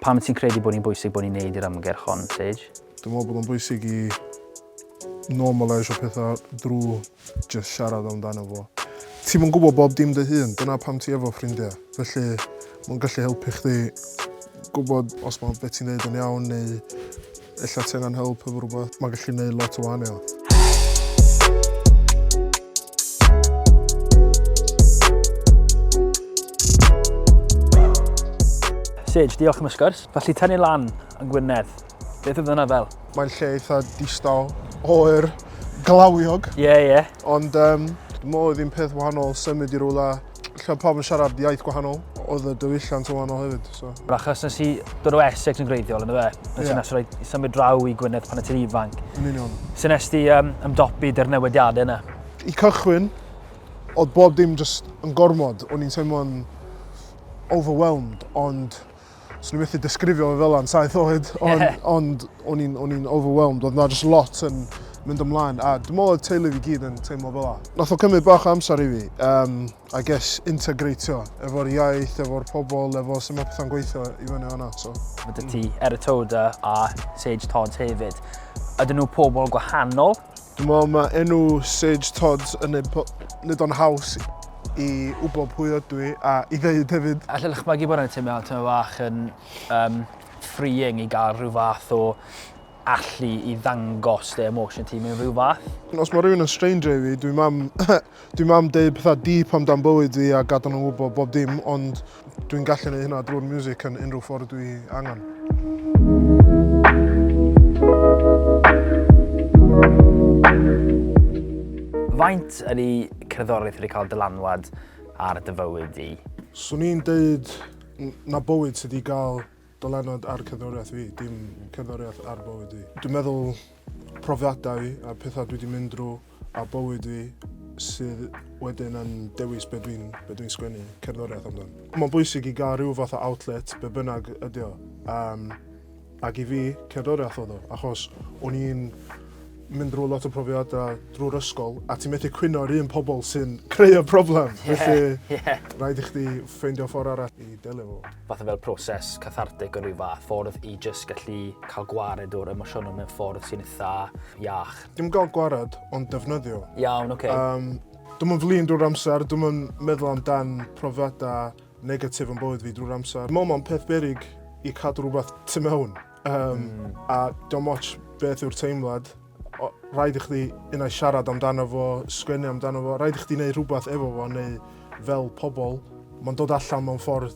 Pam ti'n credu bod ni'n bwysig bod ni'n neud i'r ymgyrch hon, Sage? Dwi'n meddwl bod o'n bwysig i normaleisio pethau drwy just siarad amdano fo. Ti'm yn gwybod bob dim dy hun, dyna pam ti efo ffrindiau. Felly, mae'n gallu helpu chdi gwybod os mae beth ti'n neud yn iawn neu ella ti angen help efo rhywbeth. Mae'n gallu neud lot o wahaniaeth. Sage, diolch am y sgwrs. Felly tynnu lan yn Gwynedd. Beth oedd hwnna fel? Mae'n lle eitha distaw, oer, glawiog. Ie. Ond dwi'n meddwl oedd un peth wahanol symud i rwla lle pawb yn siarad iaith gwahanol. Oedd y diwylliant yn wahanol hefyd. So. Achos nes i dod o Essex yn greiddiol yn y fe. Nes i nes i symud draw i Gwynedd pan y ti'n ifanc. Yn union. So nes ti ymdopi dy'r newidiadau yna? I cychwyn, oedd bob dim just yn gormod. O'n i'n teimlo'n overwhelmed, ond so ni'n methu disgrifio fe fel yn 7 oed, ond o'n i'n overwhelmed. Oedd na just lot yn mynd ymlaen, a dwi'n meddwl oedd teulu fi gyd yn teimlo fel la. Nath o cymryd bach amser i fi, I guess, integreitio efo'r iaith, efo'r pobl, efo sut mae pethau'n gweithio i fyny hwnna. So. Mae ti Eisteddon a Sage Todz hefyd. Ydyn nhw pobl gwahanol? Dwi'n meddwl mae enw Sage Todz yn nid o'n haws i wybod pwy ydw i a i ddeud hefyd. Allai dychmygu bod yna teimlo bach yn freeing i gael rhyw fath o allu i ddangos dy emotion ti mewn rhyw fath? Os mae rhywun yn stranger i fi, dwi'n mam deud pethau deep amdan bywyd fi a gadael nhw wybod bob dim, ond dwi'n gallu neud hynna drwy'r music yn unrhyw ffordd dwi angen. Faint ydy cerddoriaeth wedi cael dylanwad ar dy fywyd i? Swn i'n deud na bywyd sydd wedi cael dylanwad ar cerddoriaeth fi, dim cerddoriaeth ar bywyd fi. Dwi'n meddwl profiadau fi a pethau dwi wedi mynd drwy a bywyd fi sydd wedyn yn dewis be dwi'n sgwennu cerddoriaeth amdan. Mae'n bwysig i gael rhyw fath o outlet, be bynnag ydi o. Ac i fi, cerddoriaeth oedd o, achos o'n i'n mynd drwy lot o profiadau drwy'r ysgol, a ti'n methu cwyno'r un pobl sy'n creu y broblem. Felly, rhaid i chdi ffeindio ffordd arall i delio fo. Fatha fel proses cathartic o ryw fath, ffordd i just gallu cael gwared o'r emosiynau mewn ffordd sy'n eitha iach. Dim gael gwared, ond defnyddio. Iawn, oce. Dwi'n yn flin drwy'r amser, dwi'n yn meddwl amdan profiadau negatif yn bywyd fi drwy'r amser. Dwi'n meddwl mae'n peth beryg i cadw rhywbeth tu mewn. A dwi'n moch beth yw'r teimlad. Rhaid i chdi unai siarad amdano fo, sgwennu amdano fo, rhaid i chdi wneud rhywbeth efo fo neu fel pobl. Mae'n dod allan mewn ffordd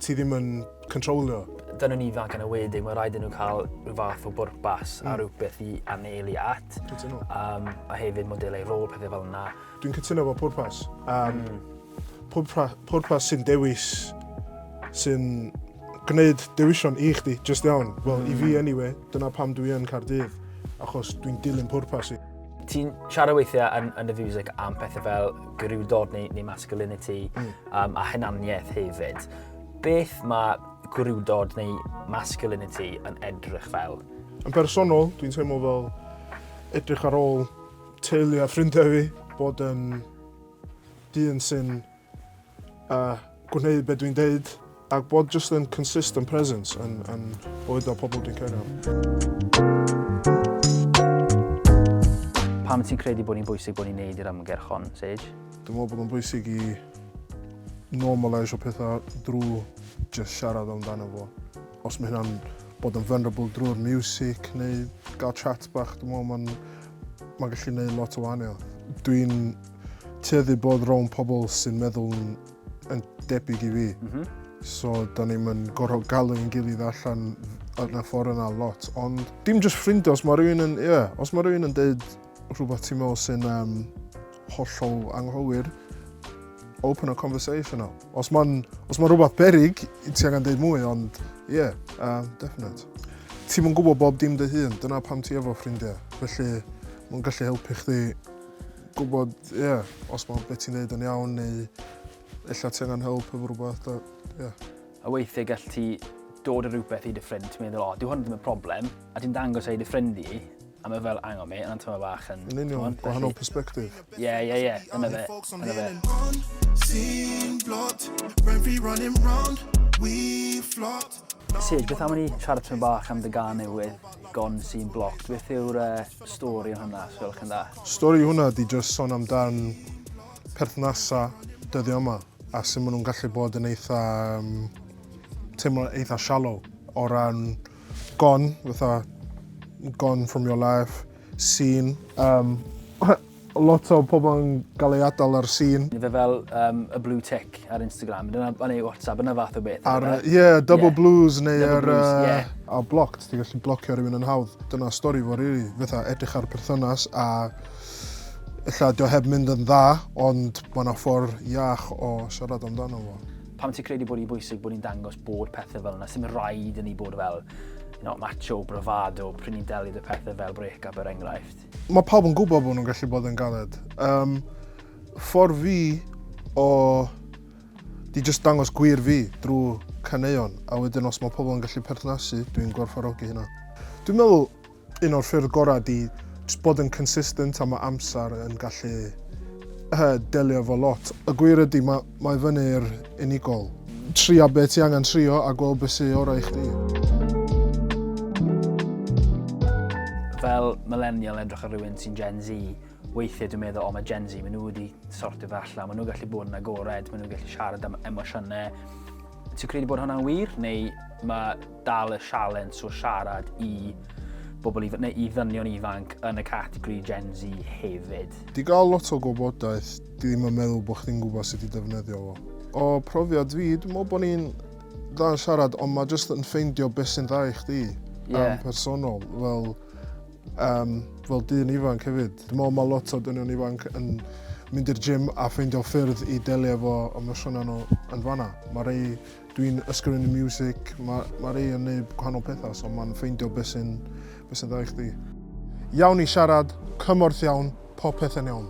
ti ddim yn controlio. Dyn nhw'n ifanc yn y wedi, mae rhaid i nhw cael rhyw fath o bwrpas a rhywbeth i anelu at. A hefyd modelau rôl, pethau fel yna. Dwi'n cytuno efo pwrpas. Pwrpas sy'n dewis, sy'n gwneud dewision i chdi, just iawn. Wel, i fi anyway, dyna pam dwi yn Caerdydd, achos dwi'n dilyn pwrpas i. Ti'n siarad weithiau yn y fiwsig am pethau fel gwrywdod neu masculinity a hunaniaeth hefyd. Beth mae gwrywdod neu masculinity yn edrych fel? Yn bersonol, dwi'n teimlo fel edrych ar ôl teulu a ffrindiau fi, bod yn dyn sy'n gwneud beth dwi'n deud, ac bod just yn consistent presence yn bywyd o pobl dwi'n cario. Pam ti'n credu bod ni'n bwysig bod ni'n neud i'r ymgyrch hon, Sage? Dwi'n meddwl bod o'n bwysig i normaleisio pethau drwy just siarad amdano fo. Os mae hynna'n bod yn vulnerable drwy'r music neu gael chat bach, dwi'n meddwl mae'n gallu neud lot o wahaniaeth. Dwi'n tueddu bod rownd pobl sy'n meddwl yn debyg i fi. So, da ni'n mynd gorfod galw i'n gilydd allan yn y ffordd yna lot. Ond dim jyst ffrindiau, os mae rhywun yn deud rhywbeth ti'n meddwl sy'n hollol anghywir, open a conversation o. Os mae'n rhywbeth beryg, ti angen deud mwy, ond definite. Ti'm yn gwybod bob dim dy hun, dyna pam ti efo ffrindiau. Felly, mae'n gallu helpu chdi gwybod, os mae beth ti'n neud yn iawn, neu ella ti angen help efo rhywbeth. A weithiau gall ti dod â rhywbeth i dy ffrind, ti'n meddwl, dyw hwn ddim yn problem, a ti'n dangos ei dy ffrind i, a mae fel, ango mi, yna'n tyma bach yn... Yn union, gwahanol perspektif. Ie, yna fe. Scene blocked, Renfrey running round, we flocked. Sage, beth am ni siarad tyn bach am dy gan newydd, gone scene blocked? Beth yw'r stori yn hwnna, os gwelwch yn dda? Stori hwnna di just sôn amdan perthnasa dyddio yma, a sut maen nhw'n gallu bod yn eitha, teimlo eitha shallow, o ran gone, fatha gone from your life, scene. Lot o pobl yn gael ei adael ar scene. Fe fel y blue tick ar Instagram, neu WhatsApp, yna fath o beth. Double blues neu Double a blocked, ti'n gallu blocio rhywun yn hawdd. Dyna stori fo rili, fatha edrych ar perthynas a illa dio heb mynd yn dda, ond mae yna ffordd iach o siarad amdano fo. Pam ti'n credu bod hi'n bwysig bod ni'n dangos bod pethau fel yna, sy'n rhaid i ni bod fel macho, bravado, pryd ni'n delio dy pethau fel break-up er enghraifft. Mae pawb yn gwybod bod nhw'n gallu bod yn galed. Ffordd fi o di just dangos gwir fi drwy caneuon, a wedyn os mae pobl yn gallu perthnasu, dwi'n gwerthfawrogi hynna. Dwi'n meddwl un o'r ffyrdd gorau di just bod yn consistent a mae amser yn gallu delio fo lot. Y gwir ydy, mae fyny'r unigol. Tria beth ti angen trio a gweld beth sy'n orau i chdi. Fel millennial edrych ar rhywun sy'n Gen Z, weithiau dwi'n meddwl, mae Gen Z, maen nhw wedi sortio fe allan, maen nhw'n gallu bod yn agored, maen nhw'n gallu siarad am emosiynau. Ti'n credu bod hwnna'n wir, neu mae dal y sialens o siarad i bobl ifanc, neu i ddynion ifanc yn y categori Gen Z hefyd? Di gael lot o gwybodaeth, di ddim yn meddwl bod chdi'n gwybod sut i defnyddio fo. O profiad fi, dwi'n meddwl bod ni'n dda yn siarad, ond mae jyst yn ffeindio beth sy'n dda i chdi am personol, fel dyn ifanc hefyd. Dwi'n meddwl mae lot o dynion ifanc yn mynd i'r gym a ffeindio ffyrdd i delio efo emosiynau nhw yn fanna. Mae rei dwi'n ysgrifennu music, mae rei yn neud gwahanol pethau, so mae'n ffeindio beth sy'n dda i chdi. Iawn i siarad, cymorth iawn, popeth yn iawn.